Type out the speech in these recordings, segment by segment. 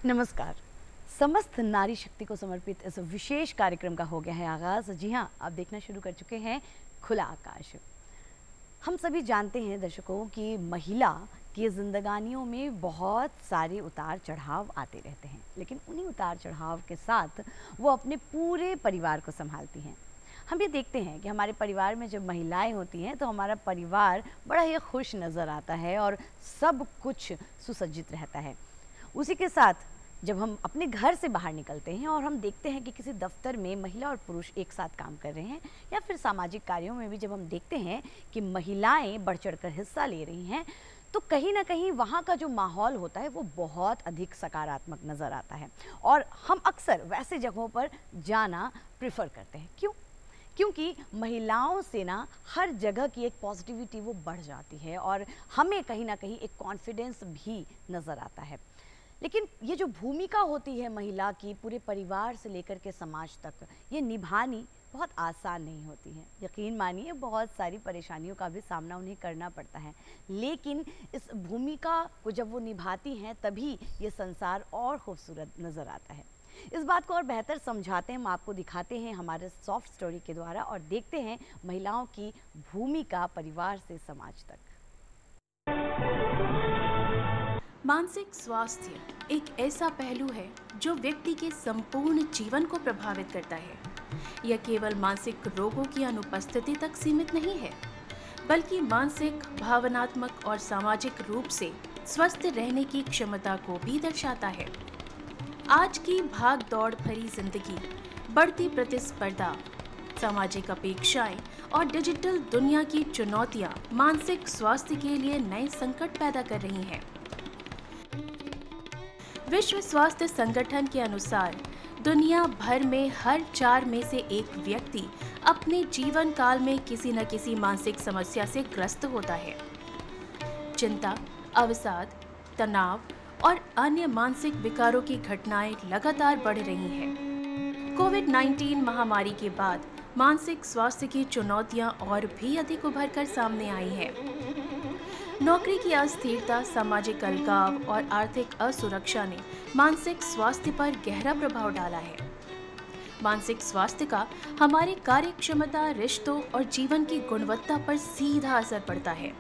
नमस्कार। समस्त नारी शक्ति को समर्पित इस विशेष कार्यक्रम का हो गया है आगाज़। जी हाँ, आप देखना शुरू कर चुके हैं खुला आकाश। हम सभी जानते हैं दर्शकों कि महिला की ज़िंदगानियों में बहुत सारे उतार चढ़ाव आते रहते हैं, लेकिन उन्हीं उतार चढ़ाव के साथ वो अपने पूरे परिवार को संभालती हैं। हम ये देखते हैं कि हमारे परिवार में जब महिलाएं होती हैं तो हमारा परिवार बड़ा ही खुश नज़र आता है और सब कुछ सुसज्जित रहता है। उसी के साथ जब हम अपने घर से बाहर निकलते हैं और हम देखते हैं कि किसी दफ्तर में महिला और पुरुष एक साथ काम कर रहे हैं, या फिर सामाजिक कार्यों में भी जब हम देखते हैं कि महिलाएं बढ़ चढ़कर हिस्सा ले रही हैं, तो कहीं ना कहीं वहाँ का जो माहौल होता है वो बहुत अधिक सकारात्मक नज़र आता है और हम अक्सर वैसे जगहों पर जाना प्रेफर करते हैं। क्यों? क्योंकि महिलाओं से ना हर जगह की एक पॉजिटिविटी वो बढ़ जाती है और हमें कहीं ना कहीं एक कॉन्फिडेंस भी नज़र आता है। लेकिन ये जो भूमिका होती है महिला की पूरे परिवार से लेकर के समाज तक, ये निभानी बहुत आसान नहीं होती है। यकीन मानिए बहुत सारी परेशानियों का भी सामना उन्हें करना पड़ता है, लेकिन इस भूमिका को जब वो निभाती हैं तभी ये संसार और खूबसूरत नज़र आता है। इस बात को और बेहतर समझाते हैं, हम आपको दिखाते हैं हमारे सॉफ्ट स्टोरी के द्वारा और देखते हैं महिलाओं की भूमिका परिवार से समाज तक। मानसिक स्वास्थ्य एक ऐसा पहलू है जो व्यक्ति के संपूर्ण जीवन को प्रभावित करता है। यह केवल मानसिक रोगों की अनुपस्थिति तक सीमित नहीं है, बल्कि मानसिक, भावनात्मक और सामाजिक रूप से स्वस्थ रहने की क्षमता को भी दर्शाता है। आज की भाग दौड़ भरी जिंदगी, बढ़ती प्रतिस्पर्धा, सामाजिक अपेक्षाएं और डिजिटल दुनिया की चुनौतियां मानसिक स्वास्थ्य के लिए नए संकट पैदा कर रही हैं। विश्व स्वास्थ्य संगठन के अनुसार दुनिया भर में हर 4 में से एक व्यक्ति अपने जीवन काल में किसी न किसी मानसिक समस्या से ग्रस्त होता है। चिंता, अवसाद, तनाव और अन्य मानसिक विकारों की घटनाएं लगातार बढ़ रही हैं। कोविड-19 महामारी के बाद मानसिक स्वास्थ्य की चुनौतियां और भी अधिक उभर कर सामने आई हैं। नौकरी की अस्थिरता, सामाजिक अलगाव और आर्थिक असुरक्षा ने मानसिक स्वास्थ्य पर गहरा प्रभाव डाला है। मानसिक स्वास्थ्य का हमारे कार्य क्षमता, रिश्तों और जीवन की गुणवत्ता पर सीधा असर पड़ता है।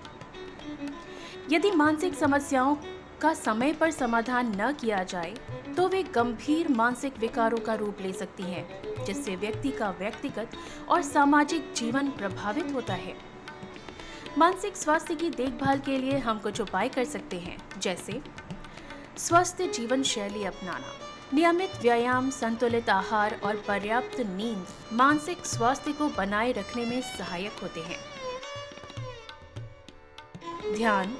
यदि मानसिक समस्याओं का समय पर समाधान न किया जाए तो वे गंभीर मानसिक विकारों का रूप ले सकती हैं, जिससे व्यक्ति का व्यक्तिगत और सामाजिक जीवन प्रभावित होता है। मानसिक स्वास्थ्य की देखभाल के लिए हम कुछ उपाय कर सकते हैं, जैसे स्वस्थ जीवन शैली अपनाना। नियमित व्यायाम, संतुलित आहार और पर्याप्त नींद मानसिक स्वास्थ्य को बनाए रखने में सहायक होते हैं। ध्यान,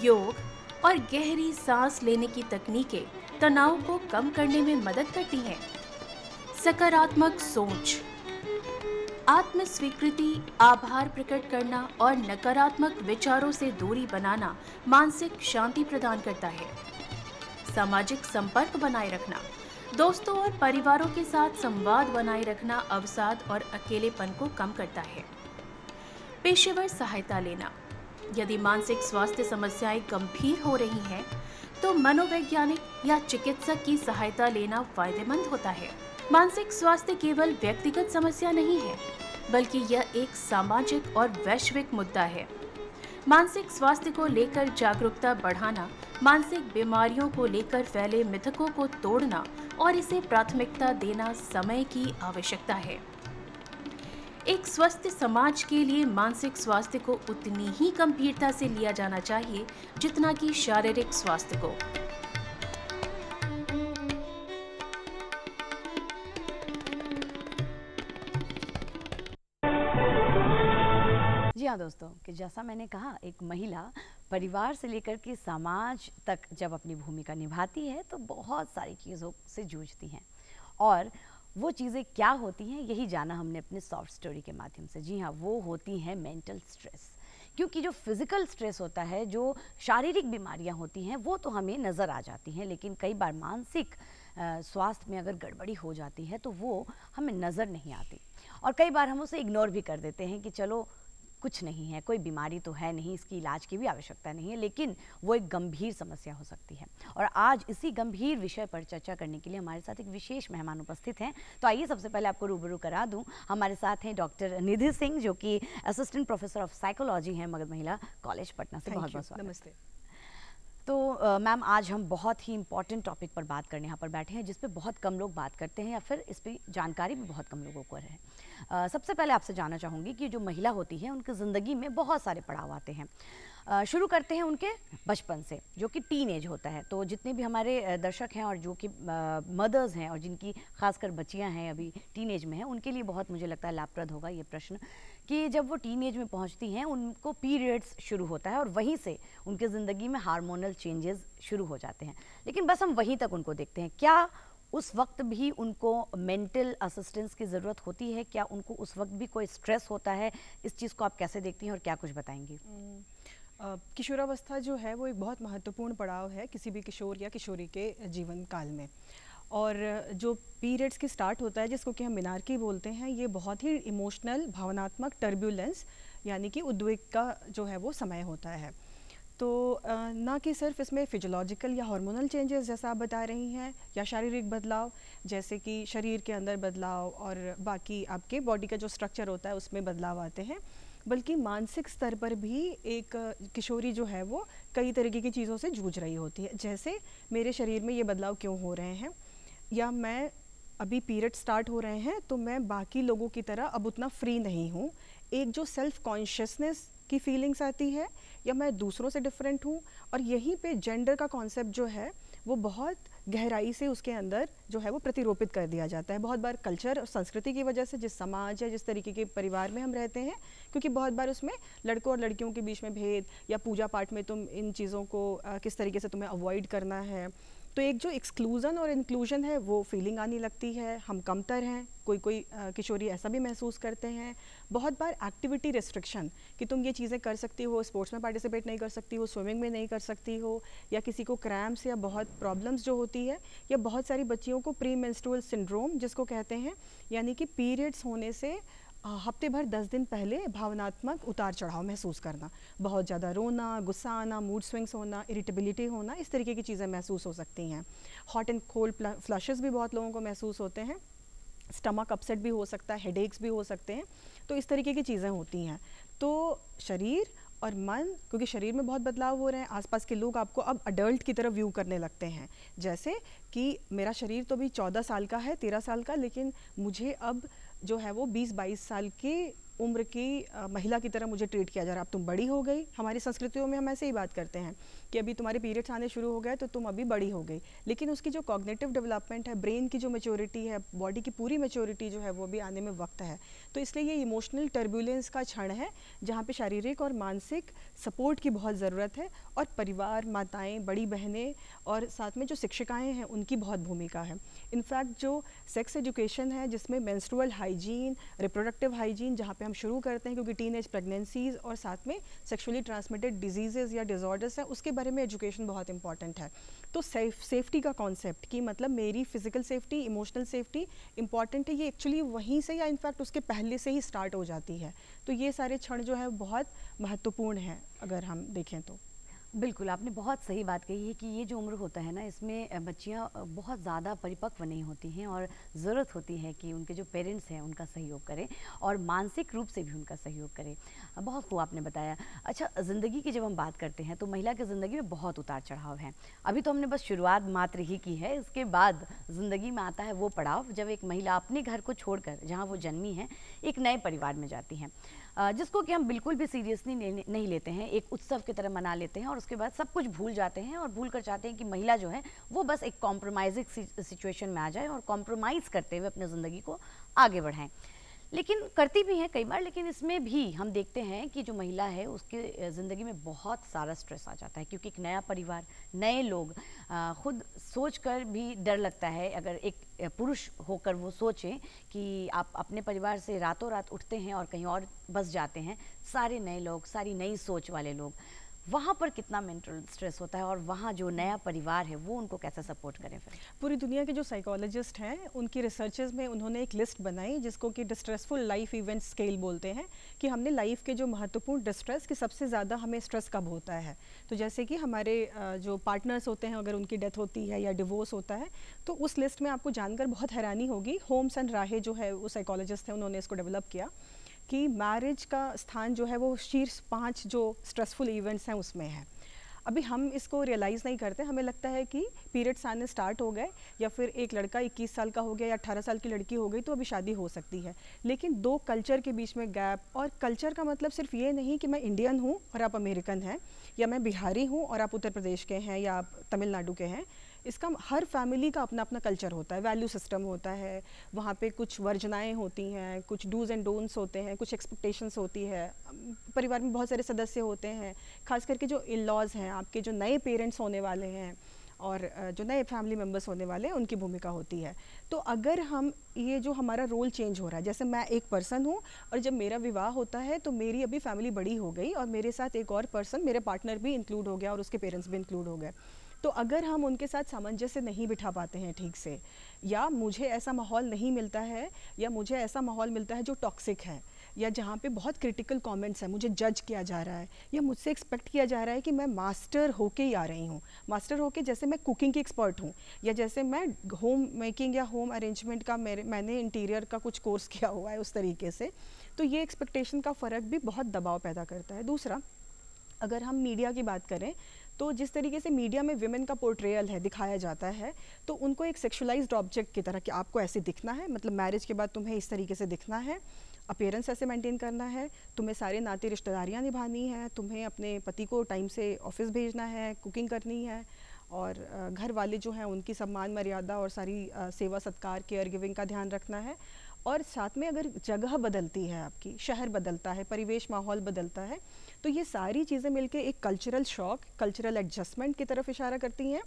योग और गहरी सांस लेने की तकनीकें तनाव को कम करने में मदद करती हैं। सकारात्मक सोच, आत्म स्वीकृति, आभार प्रकट करना और नकारात्मक विचारों से दूरी बनाना मानसिक शांति प्रदान करता है। सामाजिक संपर्क बनाए रखना, दोस्तों और परिवारों के साथ संवाद बनाए रखना अवसाद और अकेलेपन को कम करता है। पेशेवर सहायता लेना, यदि मानसिक स्वास्थ्य समस्याएं गंभीर हो रही हैं, तो मनोवैज्ञानिक या चिकित्सक की सहायता लेना फायदेमंद होता है। मानसिक स्वास्थ्य केवल व्यक्तिगत समस्या नहीं है, बल्कि यह एक सामाजिक और वैश्विक मुद्दा है। मानसिक स्वास्थ्य को लेकर जागरूकता बढ़ाना, मानसिक बीमारियों को लेकर फैले मिथकों को तोड़ना और इसे प्राथमिकता देना समय की आवश्यकता है। एक स्वस्थ समाज के लिए मानसिक स्वास्थ्य को उतनी ही गंभीरता से लिया जाना चाहिए जितना कि शारीरिक स्वास्थ्य को। जी हाँ दोस्तों, कि जैसा मैंने कहा, एक महिला परिवार से लेकर के समाज तक जब अपनी भूमिका निभाती है तो बहुत सारी चीज़ों से जूझती हैं, और वो चीज़ें क्या होती हैं यही जाना हमने अपने सॉफ्ट स्टोरी के माध्यम से। जी हाँ, वो होती हैं मेंटल स्ट्रेस। क्योंकि जो फिज़िकल स्ट्रेस होता है, जो शारीरिक बीमारियां होती हैं, वो तो हमें नज़र आ जाती हैं, लेकिन कई बार मानसिक स्वास्थ्य में अगर गड़बड़ी हो जाती है तो वो हमें नज़र नहीं आती, और कई बार हम उसे इग्नोर भी कर देते हैं कि चलो कुछ नहीं है, कोई बीमारी तो है नहीं, इसकी इलाज की भी आवश्यकता नहीं है, लेकिन वो एक गंभीर समस्या हो सकती है। और आज इसी गंभीर विषय पर चर्चा करने के लिए हमारे साथ एक विशेष मेहमान उपस्थित हैं। तो आइए सबसे पहले आपको रूबरू करा दूं, हमारे साथ हैं डॉक्टर निधि सिंह, जो कि असिस्टेंट प्रोफेसर ऑफ साइकोलॉजी हैं मगध महिला कॉलेज पटना से। बहुत बहुत स्वागत। नमस्ते। तो मैम, आज हम बहुत ही इंपॉर्टेंट टॉपिक पर बात करने यहाँ पर बैठे हैं, जिस पे बहुत कम लोग बात करते हैं या फिर इस पर जानकारी भी बहुत कम लोगों को है। सबसे पहले आपसे जानना चाहूँगी कि जो महिला होती है उनकी ज़िंदगी में बहुत सारे पड़ाव आते हैं। शुरू करते हैं उनके बचपन से, जो कि टीन एज होता है। तो जितने भी हमारे दर्शक हैं और जो कि मदर्स हैं और जिनकी खासकर बच्चियां हैं अभी टीन एज में हैं, उनके लिए बहुत मुझे लगता है लाभप्रद होगा ये प्रश्न कि जब वो टीन एज में पहुंचती हैं उनको पीरियड्स शुरू होता है और वहीं से उनके ज़िंदगी में हार्मोनल चेंजेस शुरू हो जाते हैं। लेकिन बस हम वहीं तक उनको देखते हैं। क्या उस वक्त भी उनको मेंटल असिस्टेंस की ज़रूरत होती है? क्या उनको उस वक्त भी कोई स्ट्रेस होता है? इस चीज़ को आप कैसे देखती हैं और क्या कुछ बताएंगी? किशोरावस्था जो है वो एक बहुत महत्वपूर्ण पड़ाव है किसी भी किशोर या किशोरी के जीवन काल में। और जो पीरियड्स की स्टार्ट होता है, जिसको कि हम मिनार्की बोलते हैं, ये बहुत ही इमोशनल, भावनात्मक टर्ब्यूलेंस यानी कि उद्वेग का जो है वो समय होता है। तो ना कि सिर्फ इसमें फिजियोलॉजिकल या हार्मोनल चेंजेस जैसा आप बता रही हैं, या शारीरिक बदलाव जैसे कि शरीर के अंदर बदलाव और बाकी आपके बॉडी का जो स्ट्रक्चर होता है उसमें बदलाव आते हैं, बल्कि मानसिक स्तर पर भी एक किशोरी जो है वो कई तरीके की चीज़ों से जूझ रही होती है। जैसे मेरे शरीर में ये बदलाव क्यों हो रहे हैं, या मैं अभी पीरियड स्टार्ट हो रहे हैं तो मैं बाकी लोगों की तरह अब उतना फ्री नहीं हूँ। एक जो सेल्फ कॉन्शियसनेस की फीलिंग्स आती है, या मैं दूसरों से डिफरेंट हूँ। और यहीं पे जेंडर का कॉन्सेप्ट जो है वो बहुत गहराई से उसके अंदर जो है वो प्रतिरोपित कर दिया जाता है। बहुत बार कल्चर और संस्कृति की वजह से, जिस समाज या जिस तरीके के परिवार में हम रहते हैं, क्योंकि बहुत बार उसमें लड़कों और लड़कियों के बीच में भेद, या पूजा पाठ में तुम इन चीज़ों को किस तरीके से तुम्हें अवॉइड करना है, तो एक जो एक्सक्लूज़न और इंक्लूजन है वो फीलिंग आने लगती है। हम कमतर हैं, कोई किशोरी ऐसा भी महसूस करते हैं। बहुत बार एक्टिविटी रिस्ट्रिक्शन कि तुम ये चीज़ें कर सकती हो, स्पोर्ट्स में पार्टिसिपेट नहीं कर सकती हो, स्विमिंग में नहीं कर सकती हो, या किसी को क्रैम्प्स या बहुत प्रॉब्लम्स जो होती है, या बहुत सारी बच्चियों को प्री मेंस्ट्रुअल सिंड्रोम जिसको कहते हैं, यानी कि पीरियड्स होने से हफ्ते भर 10 दिन पहले भावनात्मक उतार चढ़ाव महसूस करना, बहुत ज़्यादा रोना, गुस्सा आना, मूड स्विंग्स होना, इरिटेबिलिटी होना, इस तरीके की चीज़ें महसूस हो सकती हैं। हॉट एंड कोल्ड फ्लशेस भी बहुत लोगों को महसूस होते हैं। स्टमक अपसेट भी हो सकता है, हेडेक्स भी हो सकते हैं। तो इस तरीके की चीज़ें होती हैं। तो शरीर और मन, क्योंकि शरीर में बहुत बदलाव हो रहे हैं, आसपास के लोग आपको अब अडल्ट की तरफ व्यू करने लगते हैं। जैसे कि मेरा शरीर तो अभी 14 साल का है, 13 साल का, लेकिन मुझे अब जो है वो 20-22 साल की उम्र की महिला की तरह मुझे ट्रीट किया जा रहा है। अब तुम बड़ी हो गई। हमारी संस्कृतियों में हम ऐसे ही बात करते हैं कि अभी तुम्हारे पीरियड्स आने शुरू हो गए तो तुम अभी बड़ी हो गई, लेकिन उसकी जो कॉग्निटिव डेवलपमेंट है, ब्रेन की जो मैच्योरिटी है, बॉडी की पूरी मैच्योरिटी जो है वो भी आने में वक्त है। तो इसलिए ये इमोशनल टर्ब्यूलेंस का क्षण है जहाँ पे शारीरिक और मानसिक सपोर्ट की बहुत ज़रूरत है, और परिवार, माताएं, बड़ी बहनें और साथ में जो शिक्षिकाएँ हैं उनकी बहुत भूमिका है। इनफैक्ट जो सेक्स एजुकेशन है, जिसमें मेंस्ट्रुअल हाइजीन, रिप्रोडक्टिव हाइजीन जहाँ पे हम शुरू करते हैं, क्योंकि टीनेज प्रेगनेंसीज और साथ में सेक्सुअली ट्रांसमिटेड डिजीज़ेज़ या डिजॉर्डर्स हैं, उसके बारे में एजुकेशन बहुत इंपॉर्टेंट है। तो सेफ्टी का कॉन्सेप्ट कि मतलब मेरी physical safety, emotional safety important है, ये एक्चुअली वहीं से या इनफैक्ट उसके पहले से ही स्टार्ट हो जाती है। तो ये सारे क्षण जो है बहुत महत्वपूर्ण हैं अगर हम देखें तो। बिल्कुल, आपने बहुत सही बात कही है कि ये जो उम्र होता है ना, इसमें बच्चियाँ बहुत ज़्यादा परिपक्व नहीं होती हैं और ज़रूरत होती है कि उनके जो पेरेंट्स हैं उनका सहयोग करें और मानसिक रूप से भी उनका सहयोग करें। बहुत खूब आपने बताया। अच्छा, ज़िंदगी की जब हम बात करते हैं तो महिला की ज़िंदगी में बहुत उतार चढ़ाव हैं। अभी तो हमने बस शुरुआत मात्र ही की है, इसके बाद ज़िंदगी में आता है वो पड़ाव जब एक महिला अपने घर को छोड़कर, जहाँ वो जन्मी है, एक नए परिवार में जाती हैं, जिसको कि हम बिल्कुल भी सीरियसली नहीं लेते हैं, एक उत्सव की तरह मना लेते हैं और उसके बाद सब कुछ भूल जाते हैं और भूल कर चाहते हैं कि महिला जो है वो बस एक कॉम्प्रोमाइजिंग सिचुएशन में आ जाए और कॉम्प्रोमाइज़ करते हुए अपनी ज़िंदगी को आगे बढ़ाएं। लेकिन करती भी हैं कई बार, लेकिन इसमें भी हम देखते हैं कि जो महिला है उसके ज़िंदगी में बहुत सारा स्ट्रेस आ जाता है, क्योंकि एक नया परिवार, नए लोग, खुद सोचकर भी डर लगता है। अगर एक पुरुष होकर वो सोचें कि आप अपने परिवार से रातों रात उठते हैं और कहीं और बस जाते हैं, सारे नए लोग, सारी नई सोच वाले लोग, वहाँ पर कितना मेंटल स्ट्रेस होता है और वहाँ जो नया परिवार है वो उनको कैसे सपोर्ट करें फिर? पूरी दुनिया के जो साइकोलॉजिस्ट हैं उनकी रिसर्चेस में उन्होंने एक लिस्ट बनाई जिसको कि डिस्ट्रेसफुल लाइफ इवेंट स्केल बोलते हैं, कि हमने लाइफ के जो महत्वपूर्ण डिस्ट्रेस कि सबसे ज़्यादा हमें स्ट्रेस कब होता है। तो जैसे कि हमारे जो पार्टनर्स होते हैं अगर उनकी डेथ होती है या डिवोर्स होता है, तो उस लिस्ट में आपको जानकर बहुत हैरानी होगी। होम्स एंड राहे जो है वो साइकोलॉजिस्ट हैं, उन्होंने इसको डेवलप किया कि मैरिज का स्थान जो है वो शीर्ष 5 जो स्ट्रेसफुल इवेंट्स हैं उसमें है। अभी हम इसको रियलाइज़ नहीं करते, हमें लगता है कि पीरियड्स आने स्टार्ट हो गए या फिर एक लड़का 21 साल का हो गया या 18 साल की लड़की हो गई तो अभी शादी हो सकती है। लेकिन 2 कल्चर के बीच में गैप, और कल्चर का मतलब सिर्फ ये नहीं कि मैं इंडियन हूँ और आप अमेरिकन हैं, या मैं बिहारी हूँ और आप उत्तर प्रदेश के हैं या आप तमिलनाडु के हैं। इसका हर फैमिली का अपना अपना कल्चर होता है, वैल्यू सिस्टम होता है, वहाँ पे कुछ वर्जनाएं होती हैं, कुछ डूज एंड डोंट्स होते हैं, कुछ एक्सपेक्टेशंस होती है। परिवार में बहुत सारे सदस्य होते हैं, खास करके जो इन लॉज हैं, आपके जो नए पेरेंट्स होने वाले हैं और जो नए फैमिली मेम्बर्स होने वाले हैं, उनकी भूमिका होती है। तो अगर हम ये जो हमारा रोल चेंज हो रहा है, जैसे मैं एक पर्सन हूँ और जब मेरा विवाह होता है तो मेरी अभी फैमिली बड़ी हो गई और मेरे साथ एक और पर्सन, मेरे पार्टनर भी इंक्लूड हो गया और उसके पेरेंट्स भी इंक्लूड हो गए। तो अगर हम उनके साथ सामंजस्य नहीं बिठा पाते हैं ठीक से, या मुझे ऐसा माहौल नहीं मिलता है, या मुझे ऐसा माहौल मिलता है जो टॉक्सिक है, या जहाँ पे बहुत क्रिटिकल कमेंट्स हैं, मुझे जज किया जा रहा है या मुझसे एक्सपेक्ट किया जा रहा है कि मैं मास्टर होके ही आ रही हूँ, मास्टर होके, जैसे मैं कुकिंग की एक्सपर्ट हूँ या जैसे मैं होम मेकिंग या होम अरेंजमेंट का मैंने इंटीरियर का कुछ कोर्स किया हुआ है उस तरीके से, तो ये एक्सपेक्टेशन का फ़र्क भी बहुत दबाव पैदा करता है। दूसरा, अगर हम मीडिया की बात करें तो जिस तरीके से मीडिया में विमेन का पोर्ट्रेयल है, दिखाया जाता है, तो उनको एक सेक्सुअलाइज्ड ऑब्जेक्ट की तरह कि आपको ऐसे दिखना है, मतलब मैरिज के बाद तुम्हें इस तरीके से दिखना है, अपीयरेंस ऐसे मेंटेन करना है, तुम्हें सारे नाते रिश्तेदारियाँ निभानी है, तुम्हें अपने पति को टाइम से ऑफिस भेजना है, कुकिंग करनी है, और घर वाले जो हैं उनकी सम्मान मर्यादा और सारी सेवा सत्कार, केयर गिविंग का ध्यान रखना है। और साथ में अगर जगह बदलती है, आपकी शहर बदलता है, परिवेश माहौल बदलता है, तो ये सारी चीज़ें मिलके एक कल्चरल शॉक, कल्चरल एडजस्टमेंट की तरफ इशारा करती हैं।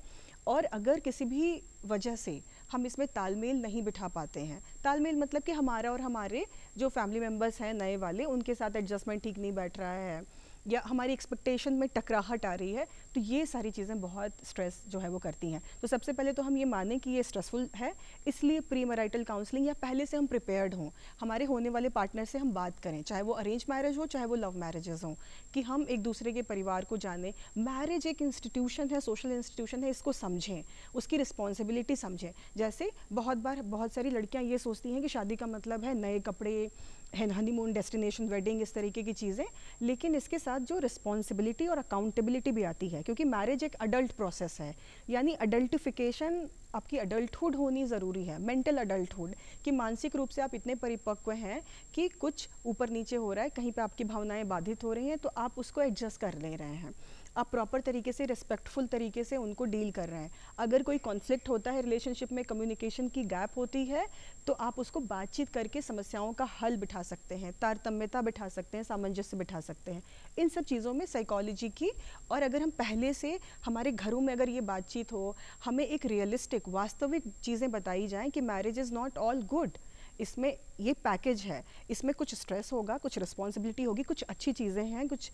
और अगर किसी भी वजह से हम इसमें तालमेल नहीं बिठा पाते हैं, तालमेल मतलब कि हमारा और हमारे जो फैमिली मेम्बर्स हैं नए वाले, उनके साथ एडजस्टमेंट ठीक नहीं बैठ रहा है, या हमारी एक्सपेक्टेशन में टकराहट आ रही है, तो ये सारी चीज़ें बहुत स्ट्रेस जो है वो करती हैं। तो सबसे पहले तो हम ये मानें कि ये स्ट्रेसफुल है, इसलिए प्री मैरिटल काउंसलिंग या पहले से हम प्रिपेयर्ड हों, हमारे होने वाले पार्टनर से हम बात करें, चाहे वो अरेंज मैरिज हो चाहे वो लव मैरिजेस हों, कि हम एक दूसरे के परिवार को जानें। मैरिज एक इंस्टीट्यूशन है, सोशल इंस्टीट्यूशन है, इसको समझें, उसकी रिस्पॉन्सिबिलिटी समझें। जैसे बहुत बार बहुत सारी लड़कियाँ ये सोचती हैं कि शादी का मतलब है नए कपड़े, हनीमून, डेस्टिनेशन वेडिंग, इस तरीके की चीज़ें, लेकिन इसके साथ जो रिस्पॉन्सिबिलिटी और अकाउंटेबिलिटी भी आती है, क्योंकि मैरिज एक अडल्ट प्रोसेस है, यानी अडल्टिफिकेशन, आपकी अडल्टहुड होनी ज़रूरी है, मेंटल अडल्टहुड, कि मानसिक रूप से आप इतने परिपक्व हैं कि कुछ ऊपर नीचे हो रहा है, कहीं पे आपकी भावनाएं बाधित हो रही हैं, तो आप उसको एडजस्ट कर ले रहे हैं, आप प्रॉपर तरीके से, रिस्पेक्टफुल तरीके से उनको डील कर रहे हैं। अगर कोई कॉन्फ्लिक्ट होता है रिलेशनशिप में, कम्युनिकेशन की गैप होती है, तो आप उसको बातचीत करके समस्याओं का हल बिठा सकते हैं, तारतम्यता बिठा सकते हैं, सामंजस्य बिठा सकते हैं। इन सब चीज़ों में साइकोलॉजी की, और अगर हम पहले से हमारे घरों में अगर ये बातचीत हो, हमें एक रियलिस्टिक, वास्तविक चीज़ें बताई जाएँ कि marriage is not all good, इसमें ये पैकेज है, इसमें कुछ स्ट्रेस होगा, कुछ रिस्पॉन्सिबिलिटी होगी, कुछ अच्छी चीज़ें हैं, कुछ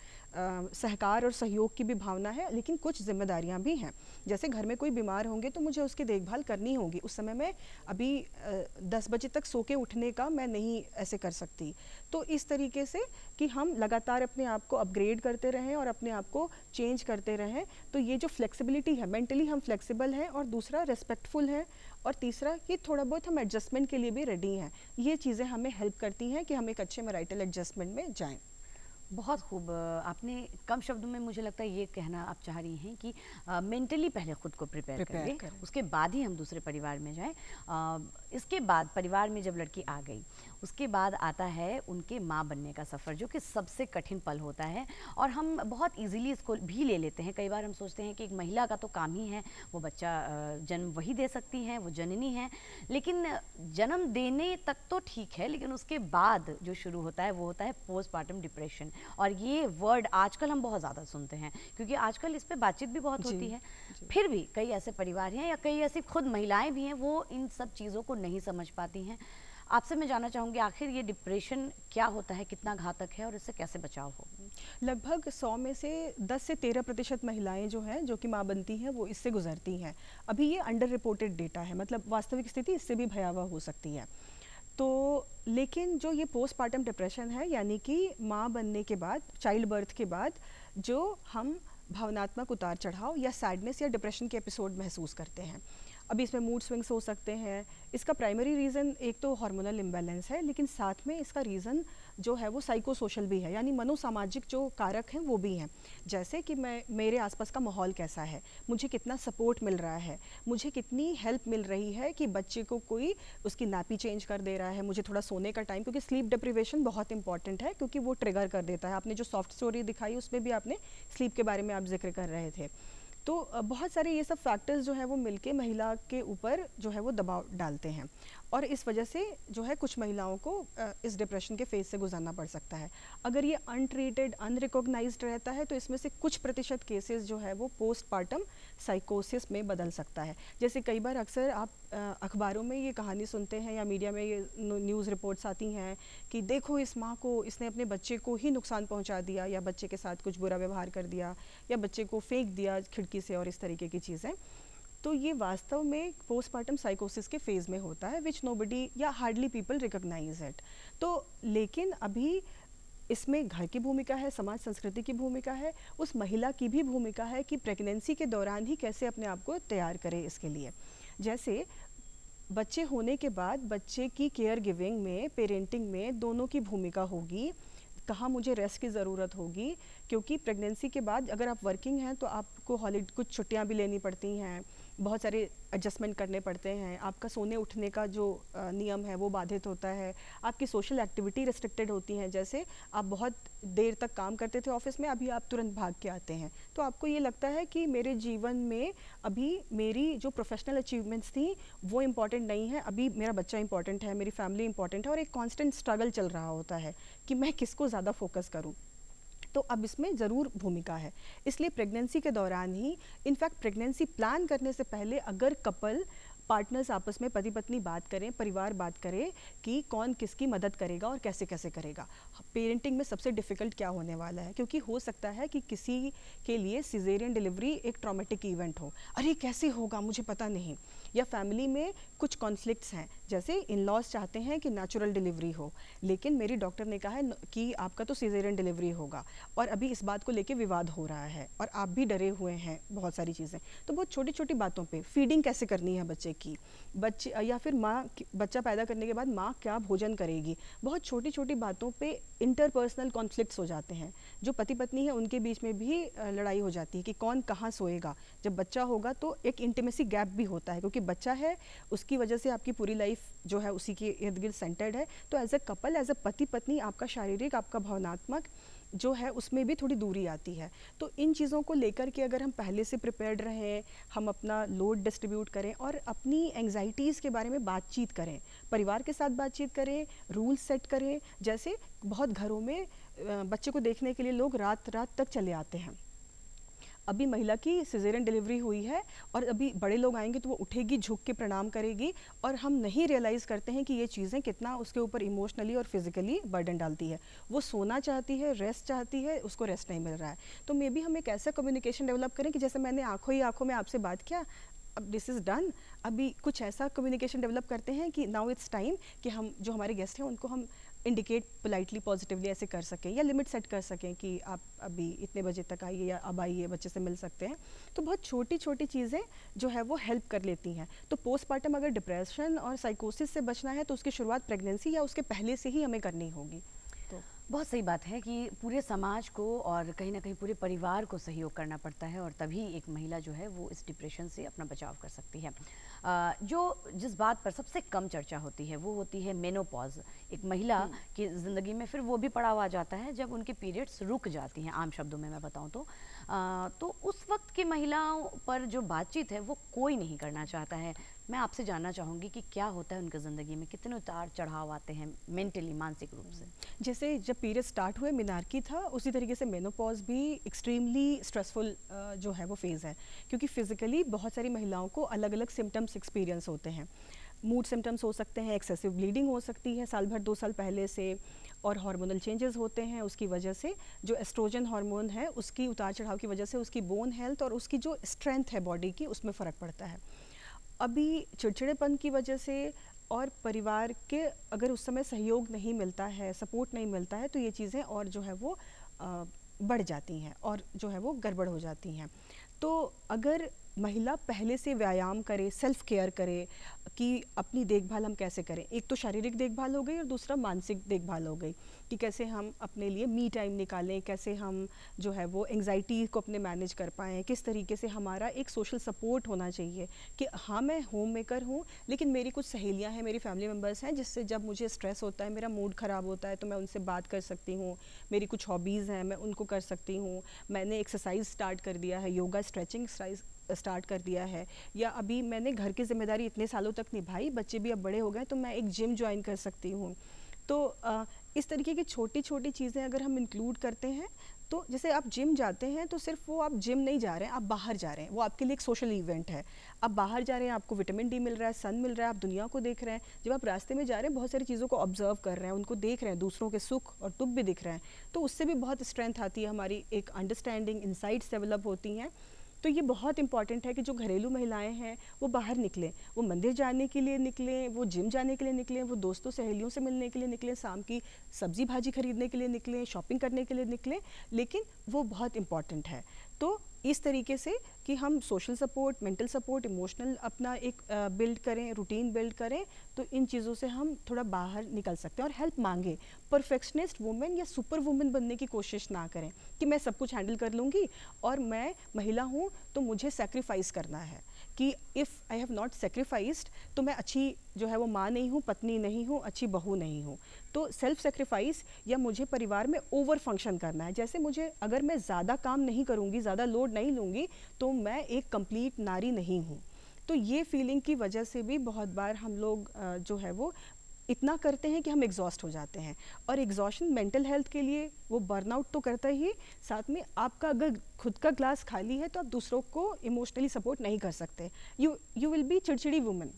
सहकार और सहयोग की भी भावना है, लेकिन कुछ जिम्मेदारियां भी हैं। जैसे घर में कोई बीमार होंगे तो मुझे उसकी देखभाल करनी होगी, उस समय में अभी 10 बजे तक सो के उठने का मैं नहीं ऐसे कर सकती। तो इस तरीके से कि हम लगातार अपने आप को अपग्रेड करते रहें और अपने आप को चेंज करते रहें, तो ये जो फ्लेक्सिबिलिटी है, मेंटली हम फ्लेक्सिबल हैं, और दूसरा रेस्पेक्टफुल है, और तीसरा कि थोड़ा बहुत हम एडजस्टमेंट के लिए भी रेडी हैं। ये चीज़ें हमें हेल्प करती हैं कि हम एक अच्छे मैरिटल एडजस्टमेंट में जाएं। बहुत खूब। आपने कम शब्दों में मुझे लगता है ये कहना आप चाह रही हैं कि मेंटली पहले खुद को प्रिपेयर करें, उसके बाद ही हम दूसरे परिवार में जाएं। इसके बाद परिवार में जब लड़की आ गई, उसके बाद आता है उनके माँ बनने का सफ़र, जो कि सबसे कठिन पल होता है, और हम बहुत इजीली इसको भी ले लेते हैं। कई बार हम सोचते हैं कि एक महिला का तो काम ही है, वो बच्चा जन्म वही दे सकती हैं, वो जननी है, लेकिन जन्म देने तक तो ठीक है, लेकिन उसके बाद जो शुरू होता है वो होता है पोस्टपार्टम डिप्रेशन। और ये वर्ड आजकल हम बहुत ज़्यादा सुनते हैं, क्योंकि आजकल इस पे बातचीत भी बहुत होती है। फिर भी कई ऐसे परिवार हैं या कई ऐसी खुद महिलाएं भी हैं, वो इन सब चीज़ों को नहीं समझ पाती हैं। आपसे मैं जानना चाहूँगी आखिर ये डिप्रेशन क्या होता है, कितना घातक है और इससे कैसे बचाव हो? लगभग 100 में से 10 से 13% महिलाएं जो हैं जो कि माँ बनती हैं वो इससे गुजरती हैं। अभी ये अंडर रिपोर्टेड डेटा है, मतलब वास्तविक स्थिति इससे भी भयावह हो सकती है। तो लेकिन जो ये पोस्टपार्टम डिप्रेशन है, यानी कि माँ बनने के बाद, चाइल्ड बर्थ के बाद जो हम भावनात्मक उतार चढ़ाव या सैडनेस या डिप्रेशन के एपिसोड महसूस करते हैं, अभी इसमें मूड स्विंग्स हो सकते हैं। इसका प्राइमरी रीज़न एक तो हार्मोनल इम्बैलेंस है, लेकिन साथ में इसका रीज़न जो है वो साइको सोशल भी है, यानी मनोसामाजिक जो कारक हैं वो भी हैं। जैसे कि मेरे आसपास का माहौल कैसा है, मुझे कितना सपोर्ट मिल रहा है, मुझे कितनी हेल्प मिल रही है कि बच्चे को कोई उसकी नापी चेंज कर दे रहा है, मुझे थोड़ा सोने का टाइम, क्योंकि स्लीप डिप्रिवेशन बहुत इंपॉर्टेंट है, क्योंकि वो ट्रिगर कर देता है। आपने जो सॉफ्ट स्टोरी दिखाई उसमें भी आपने स्लीप के बारे में आप जिक्र कर रहे थे। तो बहुत सारे ये सब फैक्टर्स जो है वो मिलके महिला के ऊपर जो है वो दबाव डालते हैं, और इस वजह से जो है कुछ महिलाओं को इस डिप्रेशन के फेज से गुजरना पड़ सकता है। अगर ये अनट्रीटेड, अनरिकॉग्नाइज्ड रहता है तो इसमें से कुछ प्रतिशत केसेस जो है वो पोस्टपार्टम साइकोसिस में बदल सकता है। जैसे कई बार अक्सर आप अखबारों में ये कहानी सुनते हैं या मीडिया में ये न्यूज़ रिपोर्ट्स आती हैं कि देखो इस माँ को, इसने अपने बच्चे को ही नुकसान पहुँचा दिया, या बच्चे के साथ कुछ बुरा व्यवहार कर दिया, या बच्चे को फेंक दिया खिड़की से, और इस तरीके की चीज़ें। तो ये वास्तव में पोस्टपार्टम साइकोसिस के फेज़ में होता है, विच नोबडी या हार्डली पीपल रिकॉग्नाइज इट। तो लेकिन अभी इसमें घर की भूमिका है, समाज संस्कृति की भूमिका है, उस महिला की भी भूमिका है कि प्रेगनेंसी के दौरान ही कैसे अपने आप को तैयार करे इसके लिए। जैसे बच्चे होने के बाद बच्चे की केयर गिविंग में, पेरेंटिंग में दोनों की भूमिका होगी। कहाँ मुझे रेस्ट की ज़रूरत होगी, क्योंकि प्रेगनेंसी के बाद अगर आप वर्किंग हैं तो आपको हॉलीडे, कुछ छुट्टियाँ भी लेनी पड़ती हैं, बहुत सारे एडजस्टमेंट करने पड़ते हैं, आपका सोने उठने का जो नियम है वो बाधित होता है, आपकी सोशल एक्टिविटी रिस्ट्रिक्टेड होती हैं। जैसे आप बहुत देर तक काम करते थे ऑफिस में, अभी आप तुरंत भाग के आते हैं, तो आपको ये लगता है कि मेरे जीवन में अभी मेरी जो प्रोफेशनल अचीवमेंट्स थी वो इम्पॉर्टेंट नहीं है, अभी मेरा बच्चा इम्पॉर्टेंट है, मेरी फैमिली इम्पॉर्टेंट है, और एक कॉन्स्टेंट स्ट्रगल चल रहा होता है कि मैं किसको ज़्यादा फोकस करूँ। तो अब इसमें ज़रूर भूमिका है। इसलिए प्रेगनेंसी के दौरान ही, इनफैक्ट प्रेगनेंसी प्लान करने से पहले अगर कपल पार्टनर्स आपस में, पति पत्नी बात करें, परिवार बात करे कि कौन किसकी मदद करेगा और कैसे कैसे करेगा। पेरेंटिंग में सबसे डिफ़िकल्ट क्या होने वाला है, क्योंकि हो सकता है कि किसी के लिए सिजेरियन डिलीवरी एक ट्रॉमेटिक इवेंट हो, अरे कैसे होगा मुझे पता नहीं, या फैमिली में कुछ कॉन्फ्लिक्ट्स हैं, जैसे इन लॉज चाहते हैं कि नेचुरल डिलीवरी हो, लेकिन मेरी डॉक्टर ने कहा है कि आपका तो सिजेरियन डिलीवरी होगा, और अभी इस बात को लेके विवाद हो रहा है और आप भी डरे हुए हैं, बहुत सारी चीज़ें। तो बहुत छोटी छोटी बातों पे, फीडिंग कैसे करनी है बच्चे की, बच्चे या फिर बच्चा पैदा करने के बाद माँ क्या भोजन करेगी, बहुत छोटी छोटी बातों पे इंटरपर्सनल कॉन्फ्लिक्ट्स हो जाते हैं। जो पति पत्नी है उनके बीच में भी लड़ाई हो जाती है कि कौन कहाँ सोएगा। जब बच्चा होगा तो एक इंटीमेसी गैप भी होता है, क्योंकि बच्चा है, उसकी वजह से आपकी पूरी लाइफ जो है उसी के इर्द गिर्द सेंटर्ड है। तो as a couple, as a पति पत्नी, आपका शारीरिक, आपका भावनात्मक जो है उसमें भी थोड़ी दूरी आती है। तो इन चीज़ों को लेकर के अगर हम पहले से प्रिपेयर्ड रहें, हम अपना लोड डिस्ट्रीब्यूट करें और अपनी एंग्जाइटीज़ के बारे में बातचीत करें, परिवार के साथ बातचीत करें, रूल्स सेट करें। जैसे बहुत घरों में बच्चे को देखने के लिए लोग रात रात तक चले आते हैं। अभी महिला की सिजेरियन डिलीवरी हुई है और अभी बड़े लोग आएंगे तो वो उठेगी, झुक के प्रणाम करेगी, और हम नहीं रियलाइज़ करते हैं कि ये चीज़ें कितना उसके ऊपर इमोशनली और फिजिकली बर्डन डालती है। वो सोना चाहती है, रेस्ट चाहती है, उसको रेस्ट नहीं मिल रहा है। तो मे बी हम एक ऐसा कम्युनिकेशन डेवलप करें कि जैसे मैंने आंखों ही आंखों में आपसे बात किया, अब दिस इज़ डन, अभी कुछ ऐसा कम्युनिकेशन डेवलप करते हैं कि नाउ इट्स टाइम कि हम जो हमारे गेस्ट हैं उनको हम इंडिकेट पोलाइटली, पॉजिटिवली ऐसे कर सकें, या लिमिट सेट कर सकें कि आप अभी इतने बजे तक आइए या अब आइए, बच्चे से मिल सकते हैं। तो बहुत छोटी छोटी चीज़ें जो है वो हेल्प कर लेती हैं। तो पोस्टपार्टम अगर डिप्रेशन और साइकोसिस से बचना है तो उसकी शुरुआत प्रेगनेंसी या उसके पहले से ही हमें करनी होगी। तो बहुत सही बात है कि पूरे समाज को और कहीं ना कहीं पूरे परिवार को सहयोग करना पड़ता है, और तभी एक महिला जो है वो इस डिप्रेशन से अपना बचाव कर सकती है। जो जिस बात पर सबसे कम चर्चा होती है वो होती है मेनोपॉज। एक महिला की ज़िंदगी में फिर वो भी पड़ाव आ जाता है जब उनके पीरियड्स रुक जाती हैं, आम शब्दों में मैं बताऊं तो उस वक्त की महिलाओं पर जो बातचीत है वो कोई नहीं करना चाहता है। मैं आपसे जानना चाहूँगी कि क्या होता है उनकी ज़िंदगी में, कितने उतार चढ़ाव आते हैं मेंटली, मानसिक रूप से। जैसे जब पीरियड स्टार्ट हुए मिनार्की था, उसी तरीके से मेनोपॉज भी एक्सट्रीमली स्ट्रेसफुल जो है वो फेज़ है, क्योंकि फिज़िकली बहुत सारी महिलाओं को अलग अलग सिम्टम्स एक्सपीरियंस होते हैं। मूड सिम्टम्स हो सकते हैं, एक्सेसिव ब्लीडिंग हो सकती है साल भर 2 साल पहले से, और हार्मोनल चेंजेस होते हैं उसकी वजह से, जो एस्ट्रोजन हार्मोन है उसकी उतार चढ़ाव की वजह से उसकी बोन हेल्थ और उसकी जो स्ट्रेंथ है बॉडी की उसमें फ़र्क पड़ता है। अभी चिड़चिड़ेपन की वजह से और परिवार के अगर उस समय सहयोग नहीं मिलता है, सपोर्ट नहीं मिलता है, तो ये चीज़ें और जो है वो बढ़ जाती हैं और जो है वो गड़बड़ हो जाती हैं। तो अगर महिला पहले से व्यायाम करे, सेल्फ केयर करे कि अपनी देखभाल हम कैसे करें, एक तो शारीरिक देखभाल हो गई और दूसरा मानसिक देखभाल हो गई कि कैसे हम अपने लिए मी टाइम निकालें, कैसे हम जो है वो एंग्जाइटी को अपने मैनेज कर पाएँ, किस तरीके से हमारा एक सोशल सपोर्ट होना चाहिए कि हाँ मैं होम मेकर हूँ लेकिन मेरी कुछ सहेलियाँ हैं, मेरी फैमिली मेम्बर्स हैं जिससे जब मुझे स्ट्रेस होता है, मेरा मूड ख़राब होता है तो मैं उनसे बात कर सकती हूँ, मेरी कुछ हॉबीज़ हैं मैं उनको कर सकती हूँ, मैंने एक्सरसाइज स्टार्ट कर दिया है, योगा स्ट्रेचिंग स्टार्ट कर दिया है, या अभी मैंने घर की जिम्मेदारी इतने सालों तक निभाई, बच्चे भी अब बड़े हो गए तो मैं एक जिम ज्वाइन कर सकती हूँ। तो इस तरीके की छोटी छोटी चीज़ें अगर हम इंक्लूड करते हैं, तो जैसे आप जिम जाते हैं तो सिर्फ वो आप जिम नहीं जा रहे हैं, आप बाहर जा रहे हैं, वो आपके लिए एक सोशल इवेंट है, आप बाहर जा रहे हैं, आपको विटामिन डी मिल रहा है, सन मिल रहा है, आप दुनिया को देख रहे हैं, जब आप रास्ते में जा रहे हैं बहुत सारी चीज़ों को ऑब्जर्व कर रहे हैं, उनको देख रहे हैं, दूसरों के सुख और दुख भी दिख रहे हैं, तो उससे भी बहुत स्ट्रेंथ आती है, हमारी एक अंडरस्टैंडिंग, इंसाइट्स डेवलप होती हैं। तो ये बहुत इंपॉर्टेंट है कि जो घरेलू महिलाएं हैं वो बाहर निकलें, वो मंदिर जाने के लिए निकलें, वो जिम जाने के लिए निकलें, वो दोस्तों सहेलियों से मिलने के लिए निकलें, शाम की सब्जी भाजी खरीदने के लिए निकलें, शॉपिंग करने के लिए निकलें, लेकिन वो बहुत इंपॉर्टेंट है। तो इस तरीके से कि हम social support, mental support, emotional अपना एक बिल्ड करें, रूटीन बिल्ड करें, तो इन चीज़ों से हम थोड़ा बाहर निकल सकते हैं और हेल्प मांगे। परफेक्शनिस्ट वुमेन या सुपर वुमेन बनने की कोशिश ना करें कि मैं सब कुछ हैंडल कर लूँगी और मैं महिला हूँ तो मुझे सेक्रीफाइस करना है, कि if I have not sacrificed तो मैं अच्छी जो है वो माँ नहीं हूँ, पत्नी नहीं हूँ, अच्छी बहू नहीं हूँ। तो सेल्फ सेक्रीफाइस या मुझे परिवार में ओवर फंक्शन करना है, जैसे मुझे अगर मैं ज़्यादा काम नहीं करूँगी, ज़्यादा लोड नहीं लूँगी तो मैं एक कंप्लीट नारी नहीं हूँ। तो ये फीलिंग की वजह से भी बहुत बार हम लोग जो है वो इतना करते हैं कि हम एग्जॉस्ट हो जाते हैं, और एग्जॉशन मेंटल हेल्थ के लिए वो बर्नआउट तो करता ही, साथ में आपका अगर खुद का ग्लास खाली है तो आप दूसरों को इमोशनली सपोर्ट नहीं कर सकते। यू विल बी चिड़चिड़ी वुमन,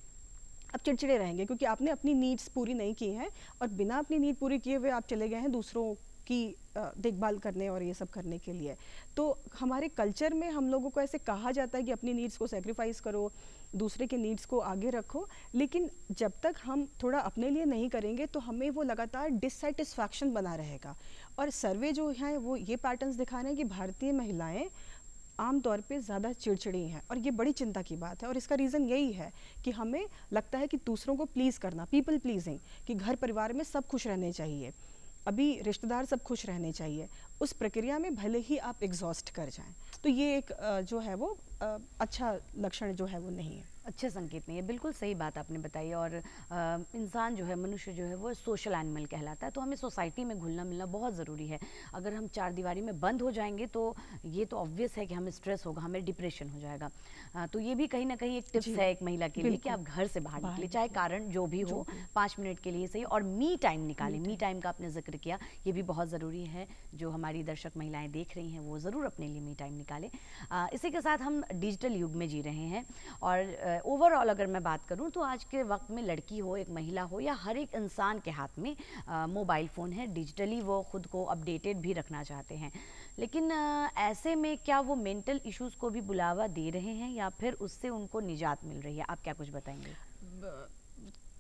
आप चिड़चिड़े रहेंगे क्योंकि आपने अपनी नीड्स पूरी नहीं की हैं और बिना अपनी नीड पूरी किए हुए आप चले गए हैं दूसरों की देखभाल करने और ये सब करने के लिए। तो हमारे कल्चर में हम लोगों को ऐसे कहा जाता है कि अपनी नीड्स को सेक्रीफाइस करो, दूसरे के नीड्स को आगे रखो, लेकिन जब तक हम थोड़ा अपने लिए नहीं करेंगे तो हमें वो लगातार डिससेटिस्फैक्शन बना रहेगा। और सर्वे जो हैं वो ये पैटर्न्स दिखा रहे हैं कि भारतीय महिलाएं आमतौर पे ज़्यादा चिड़चिड़ी हैं, और ये बड़ी चिंता की बात है। और इसका रीज़न यही है कि हमें लगता है कि दूसरों को प्लीज़ करना, पीपल प्लीजिंग, कि घर परिवार में सब खुश रहने चाहिए, अभी रिश्तेदार सब खुश रहने चाहिए, उस प्रक्रिया में भले ही आप एग्जॉस्ट कर जाएं। तो ये एक जो है वो अच्छा लक्षण जो है वो नहीं है, अच्छे संकेत नहीं है। बिल्कुल सही बात आपने बताई। और इंसान जो है, मनुष्य जो है वो सोशल एनिमल कहलाता है, तो हमें सोसाइटी में घुलना मिलना बहुत ज़रूरी है। अगर हम चार दीवारी में बंद हो जाएंगे तो ये तो ऑब्वियस है कि हमें स्ट्रेस होगा, हमें डिप्रेशन हो जाएगा। तो ये भी कहीं ना कहीं एक टिप्स है एक महिला के लिए कि आप घर से बाहर निकले, चाहे कारण जो भी हो, 5 मिनट के लिए सही, और मी टाइम निकालें। मी टाइम का आपने जिक्र किया, ये भी बहुत ज़रूरी है। जो हमारी दर्शक महिलाएं देख रही हैं वो ज़रूर अपने लिए मी टाइम निकालें। इसी के साथ हम डिजिटल युग में जी रहे हैं, और ओवरऑल अगर मैं बात करूं तो आज के वक्त में लड़की हो, एक महिला हो, या हर एक इंसान के हाथ में मोबाइल फ़ोन है। डिजिटली वो खुद को अपडेटेड भी रखना चाहते हैं, लेकिन ऐसे में क्या वो मेंटल इश्यूज़ को भी बुलावा दे रहे हैं या फिर उससे उनको निजात मिल रही है? आप क्या कुछ बताएंगे?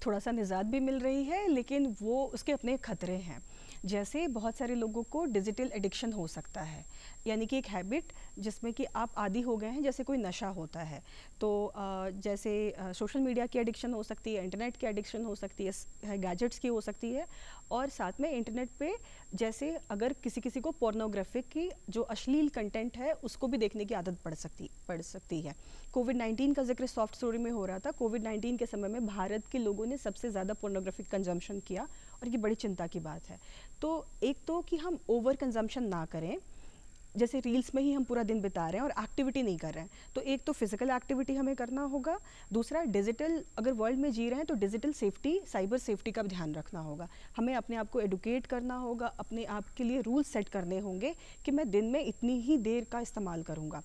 थोड़ा सा निजात भी मिल रही है, लेकिन वो उसके अपने खतरे हैं। जैसे बहुत सारे लोगों को डिजिटल एडिक्शन हो सकता है, यानी कि एक हैबिट जिसमें कि आप आदी हो गए हैं, जैसे कोई नशा होता है। तो जैसे सोशल मीडिया की एडिक्शन हो सकती है, इंटरनेट की एडिक्शन हो सकती है, गैजेट्स की हो सकती है, और साथ में इंटरनेट पे जैसे अगर किसी को पोर्नोग्राफिक की जो अश्लील कंटेंट है उसको भी देखने की आदत पड़ सकती है। कोविड-19 का जिक्र सॉफ्ट स्टोरी में हो रहा था। कोविड-19 के समय में भारत के लोगों ने सबसे ज़्यादा पोर्नोग्राफिक कंजम्पशन किया, और ये बड़ी चिंता की बात है। तो एक तो कि हम ओवर कंजम्पशन ना करें, जैसे रील्स में ही हम पूरा दिन बिता रहे हैं और एक्टिविटी नहीं कर रहे हैं, तो एक तो फिजिकल एक्टिविटी हमें करना होगा, दूसरा डिजिटल अगर वर्ल्ड में जी रहे हैं तो डिजिटल सेफ्टी, साइबर सेफ्टी का भी ध्यान रखना होगा। हमें अपने आप को एडुकेट करना होगा, अपने आप के लिए रूल सेट करने होंगे कि मैं दिन में इतनी ही देर का इस्तेमाल करूँगा।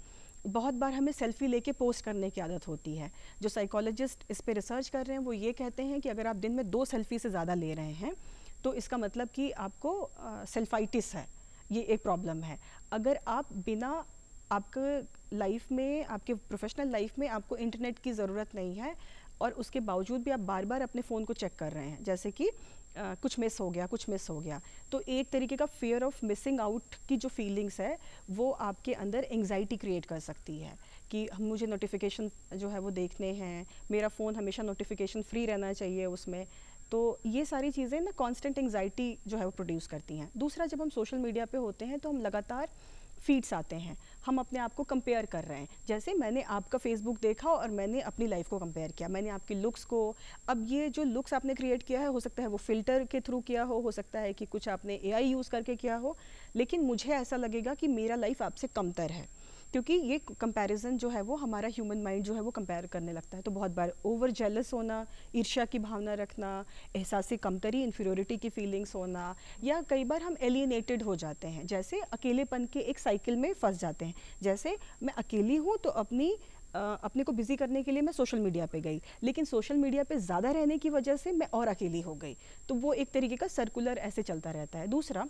बहुत बार हमें सेल्फी लेके पोस्ट करने की आदत होती है। जो साइकोलॉजिस्ट इस पे रिसर्च कर रहे हैं वो ये कहते हैं कि अगर आप दिन में 2 सेल्फी से ज़्यादा ले रहे हैं तो इसका मतलब कि आपको सेल्फाइटिस है, ये एक प्रॉब्लम है। अगर आप बिना आपके लाइफ में, आपके प्रोफेशनल लाइफ में आपको इंटरनेट की ज़रूरत नहीं है और उसके बावजूद भी आप बार बार अपने फ़ोन को चेक कर रहे हैं, जैसे कि कुछ मिस हो गया, कुछ मिस हो गया, तो एक तरीके का फियर ऑफ मिसिंग आउट की जो फीलिंग्स है वो आपके अंदर एंग्जाइटी क्रिएट कर सकती है कि मुझे नोटिफिकेशन जो है वो देखने हैं, मेरा फ़ोन हमेशा नोटिफिकेशन फ्री रहना चाहिए उसमें। तो ये सारी चीज़ें ना कांस्टेंट एंग्जाइटी जो है वो प्रोड्यूस करती हैं। दूसरा, जब हम सोशल मीडिया पे होते हैं तो हम लगातार फीड्स आते हैं, हम अपने आप को कंपेयर कर रहे हैं। जैसे मैंने आपका फेसबुक देखा और मैंने अपनी लाइफ को कंपेयर किया, मैंने आपके लुक्स को, अब ये जो लुक्स आपने क्रिएट किया है हो सकता है वो फ़िल्टर के थ्रू किया हो सकता है कि कुछ आपने एआई यूज़ करके किया हो, लेकिन मुझे ऐसा लगेगा कि मेरा लाइफ आपसे कमतर है, क्योंकि ये कंपैरिजन जो है वो हमारा ह्यूमन माइंड जो है वो कंपेयर करने लगता है। तो बहुत बार ओवर जेलस होना, ईर्ष्या की भावना रखना, एहसास कमतरी, इन्फीरियोरिटी की फीलिंग्स होना, या कई बार हम एलिएनेटेड हो जाते हैं, जैसे अकेलेपन के एक साइकिल में फंस जाते हैं। जैसे मैं अकेली हूँ तो अपने को बिजी करने के लिए मैं सोशल मीडिया पे गई, लेकिन सोशल मीडिया पे ज़्यादा रहने की वजह से मैं और अकेली हो गई। तो वो एक तरीके का सर्कुलर ऐसे चलता रहता है। दूसरा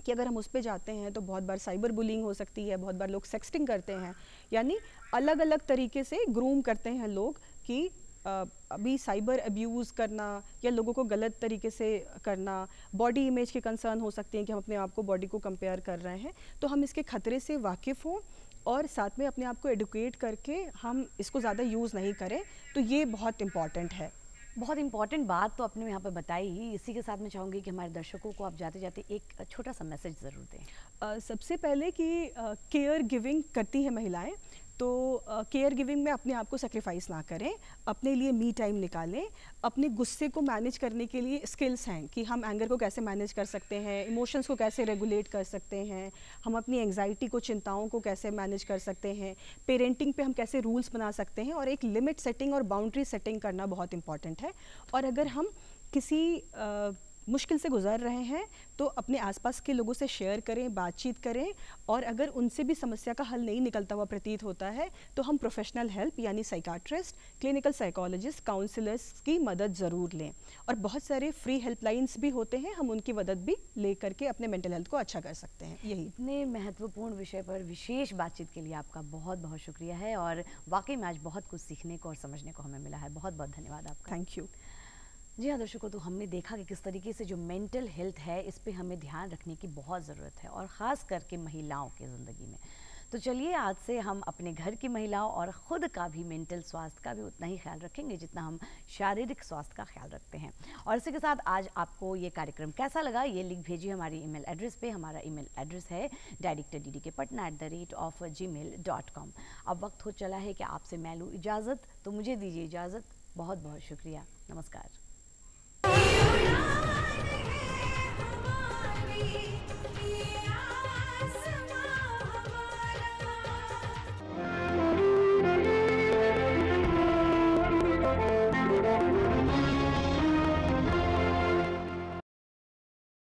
कि अगर हम उस पे जाते हैं तो बहुत बार साइबर बुलिंग हो सकती है, बहुत बार लोग सेक्सटिंग करते हैं, यानी अलग अलग तरीके से ग्रूम करते हैं लोग कि अभी साइबर अब्यूज़ करना या लोगों को गलत तरीके से करना, बॉडी इमेज के कंसर्न हो सकते हैं कि हम अपने आप को बॉडी को कंपेयर कर रहे हैं, तो हम इसके खतरे से वाकिफ़ हों और साथ में अपने आप को एडुकेट करके हम इसको ज़्यादा यूज़ नहीं करें, तो ये बहुत इम्पॉर्टेंट है। बहुत इंपॉर्टेंट बात तो आपने यहाँ पर बताई ही। इसी के साथ मैं चाहूँगी कि हमारे दर्शकों को आप जाते जाते एक छोटा सा मैसेज ज़रूर दें। सबसे पहले कि केयर गिविंग करती हैं महिलाएं, तो केयर गिविंग में अपने आप को सेक्रीफाइस ना करें, अपने लिए मी टाइम निकालें। अपने गुस्से को मैनेज करने के लिए स्किल्स हैं कि हम एंगर को कैसे मैनेज कर सकते हैं, इमोशंस को कैसे रेगुलेट कर सकते हैं, हम अपनी एंग्जाइटी को, चिंताओं को कैसे मैनेज कर सकते हैं, पेरेंटिंग पे हम कैसे रूल्स बना सकते हैं, और एक लिमिट सेटिंग और बाउंड्री सेटिंग करना बहुत इंपॉर्टेंट है। और अगर हम किसी मुश्किल से गुजर रहे हैं तो अपने आसपास के लोगों से शेयर करें, बातचीत करें, और अगर उनसे भी समस्या का हल नहीं निकलता हुआ प्रतीत होता है तो हम प्रोफेशनल हेल्प यानी साइकाट्रिस्ट, क्लिनिकल साइकोलॉजिस्ट, काउंसलर्स की मदद ज़रूर लें। और बहुत सारे फ्री हेल्पलाइंस भी होते हैं, हम उनकी मदद भी ले करके अपने मेंटल हेल्थ को अच्छा कर सकते हैं। यही इतने महत्वपूर्ण विषय पर विशेष बातचीत के लिए आपका बहुत बहुत शुक्रिया है, और वाकई में आज बहुत कुछ सीखने को और समझने को हमें मिला है। बहुत बहुत धन्यवाद आपका। Thank you. जी हाँ दर्शकों, तो हमने देखा कि किस तरीके से जो मेंटल हेल्थ है इस पे हमें ध्यान रखने की बहुत ज़रूरत है, और ख़ास करके महिलाओं की ज़िंदगी में। तो चलिए आज से हम अपने घर की महिलाओं और ख़ुद का भी मेंटल स्वास्थ्य का भी उतना ही ख्याल रखेंगे जितना हम शारीरिक स्वास्थ्य का ख्याल रखते हैं। और इसी के साथ आज आपको ये कार्यक्रम कैसा लगा ये लिख भेजिए हमारी ईमेल एड्रेस पे। हमारा ईमेल एड्रेस है directorddkpatna@gmail.com। अब वक्त हो चला है कि आपसे मैं लूँ इजाज़त, तो मुझे दीजिए इजाज़त। बहुत बहुत शुक्रिया। नमस्कार।